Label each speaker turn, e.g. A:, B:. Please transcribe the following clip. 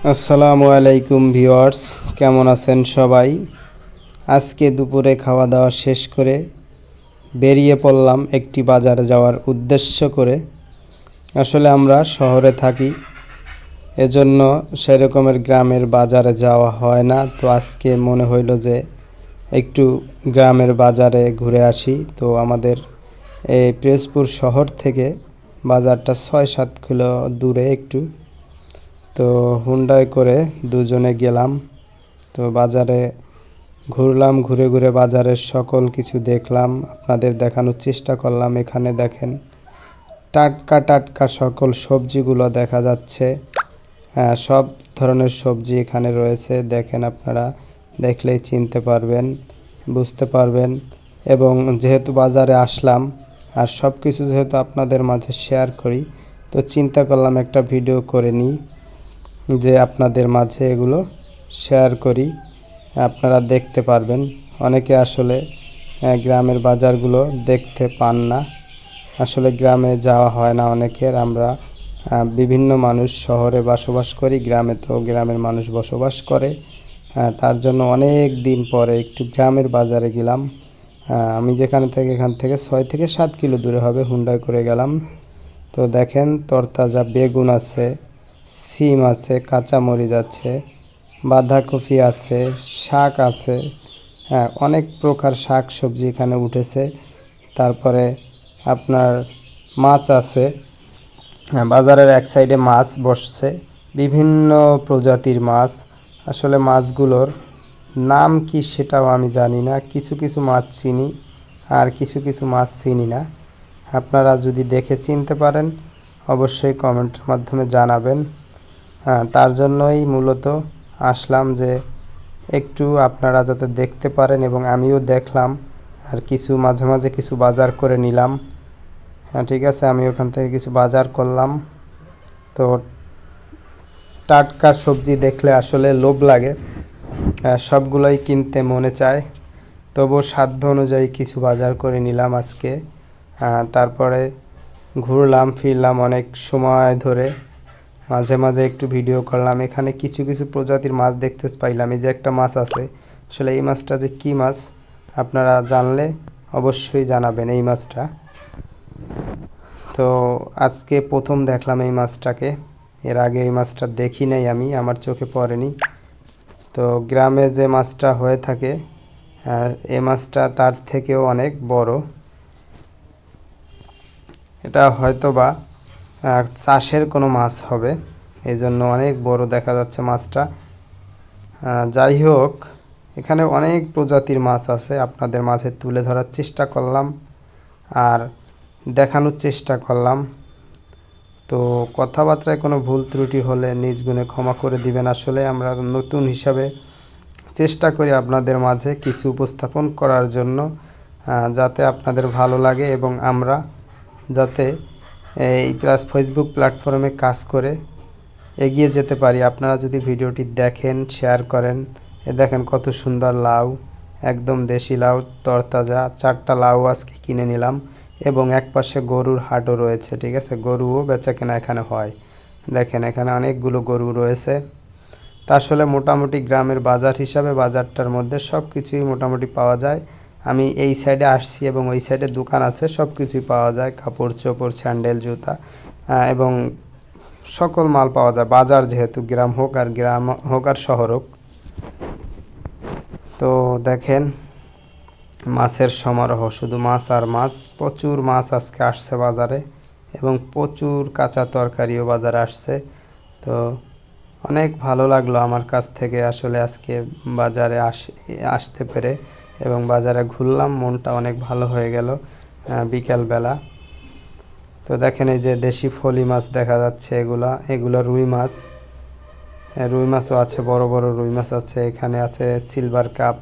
A: আসসালামু আলাইকুম ভিউয়ার্স, কেমন আছেন সবাই? আজকে দুপুরে খাওয়া দাওয়া শেষ করে বেরিয়ে পড়লাম একটি বাজারে যাওয়ার উদ্দেশ্য করে। আসলে আমরা শহরে থাকি, এজন্য সেরকমের গ্রামের বাজারে যাওয়া হয় না। তো আজকে মনে হইল যে একটু গ্রামের বাজারে ঘুরে আসি। তো আমাদের এই পিরোজপুর শহর থেকে বাজারটা ৬-৭ কিলো দূরে একটু। তো হুন্ডায় করে দুজনে গেলাম। তো বাজারে ঘুরলাম, ঘুরে ঘুরে বাজারের সকল কিছু দেখলাম, আপনাদের দেখানোর চেষ্টা করলাম। এখানে দেখেন টাটকা টাটকা সকল সবজিগুলো দেখা যাচ্ছে। হ্যাঁ, সব ধরনের সবজি এখানে রয়েছে। দেখেন, আপনারা দেখলেই চিনতে পারবেন, বুঝতে পারবেন। এবং যেহেতু বাজারে আসলাম আর সব কিছু যেহেতু আপনাদের মাঝে শেয়ার করি, তো চিন্তা করলাম একটা ভিডিও করে নিই, যে আপনাদের মাঝে এগুলো শেয়ার করি, আপনারা দেখতে পারবেন। অনেকে আসলে গ্রামের বাজারগুলো দেখতে পান না, আসলে গ্রামে যাওয়া হয় না অনেকের। আমরা বিভিন্ন মানুষ শহরে বসবাস করি, গ্রামে তো গ্রামের মানুষ বসবাস করে। তার জন্য অনেক দিন পরে একটু গ্রামের বাজারে গেলাম। আমি যেখানে থাকি এখান থেকে 6 থেকে 7 কিলো দূরে হবে, হুন্ডায় করে গেলাম। তো দেখেন, তরতাজা বেগুন আছে, সিম আছে, কাঁচামরিচ আছে, বাঁধাকপি আছে, শাক আছে। হ্যাঁ, অনেক প্রকার শাক সবজি এখানে উঠেছে। তারপরে আপনার মাছ আছে। হ্যাঁ, বাজারের এক সাইডে মাছ বসছে, বিভিন্ন প্রজাতির মাছ। আসলে মাছগুলোর নাম কি সেটাও আমি জানি না। কিছু কিছু মাছ চিনি আর কিছু কিছু মাছ চিনি না। আপনারা যদি দেখে চিনতে পারেন অবশ্যই কমেন্টের মাধ্যমে জানাবেন। হ্যাঁ, তার জন্যই মূলত আসলাম, যে একটু আপনারা যাতে দেখতে পারেন এবং আমিও দেখলাম। আর কিছু মাঝে মাঝে কিছু বাজার করে নিলাম। হ্যাঁ, ঠিক আছে, আমি ওখান থেকে কিছু বাজার করলাম। তো টাটকা সবজি দেখলে আসলে লোভ লাগে, সবগুলোই কিনতে মনে চায়। তবু সাধ্য অনুযায়ী কিছু বাজার করে নিলাম আজকে। তারপরে ঘুরলাম ফিরলাম অনেক সময় ধরে, মাঝে মাঝে একটু ভিডিও করলাম। এখানে কিছু কিছু প্রজাতির মাছ দেখতে পাইলাম। এই যে একটা মাছ আছে, আসলে এই মাছটা যে কী মাছ আপনারা জানলে অবশ্যই জানাবেন এই মাছটা। তো আজকে প্রথম দেখলাম এই মাছটাকে, এর আগে এই মাছটা দেখি নাই, আমি আমার চোখে পড়েনি। তো গ্রামে যে মাছটা হয়ে থাকে এই মাছটা তার থেকেও অনেক বড়। এটা হয়তো বা চাষের কোনো মাছ হবে, এই জন্য অনেক বড় দেখা যাচ্ছে মাছটা। যাই হোক, এখানে অনেক প্রজাতির মাছ আছে, আপনাদের মাঝে তুলে ধরার চেষ্টা করলাম আর দেখানোর চেষ্টা করলাম। তো কথাবার্তায় কোনো ভুল ত্রুটি হলে নিজ গুণে ক্ষমা করে দিবেন। আসলে আমরা নতুন হিসাবে চেষ্টা করি আপনাদের মাঝে কিছু উপস্থাপন করার জন্য, যাতে আপনাদের ভালো লাগে এবং আমরা যাতে এই ফেসবুক প্ল্যাটফর্মে কাজ করে এগিয়ে যেতে পারি। আপনারা যদি ভিডিওটি দেখেন, শেয়ার করেন। দেখেন কত সুন্দর লাউ, একদম দেশি লাউ, তরতাজা। 4টা লাউ আজকে কিনে নিলাম। এবং এক পাশে গরুর হাটও রয়েছে, ঠিক আছে, গরুও বেচা কেনা এখানে হয়। দেখেন এখানে অনেকগুলো গরু রয়েছে। তা আসলে মোটামুটি গ্রামের বাজার হিসাবে বাজারটার মধ্যে সব কিছুই মোটামুটি পাওয়া যায়। আমি এই সাইডে আসছি এবং ওই সাইডে দোকান আছে, সব কিছুই পাওয়া যায়, কাপড় চোপড়, স্যান্ডেল, জুতা এবং সকল মাল পাওয়া যায়। বাজার যেহেতু গ্রাম হোক আর শহর হোক। তো দেখেন মাছের সমারোহ, শুধু মাছ আর মাছ। প্রচুর মাছ আজকে আসছে বাজারে এবং প্রচুর কাঁচা তরকারিও বাজারে আসছে। তো অনেক ভালো লাগলো আমার কাছ থেকে আসলে আজকে বাজারে আসতে পেরে এবং বাজারে ঘুরলাম, মনটা অনেক ভালো হয়ে গেল বিকেলবেলা। তো দেখেন এই যে দেশি ফলি মাছ দেখা যাচ্ছে, এগুলো রুই মাছ। রুই মাছও আছে, বড় বড় রুই মাছ আছে। এখানে আছে সিলভার কাপ,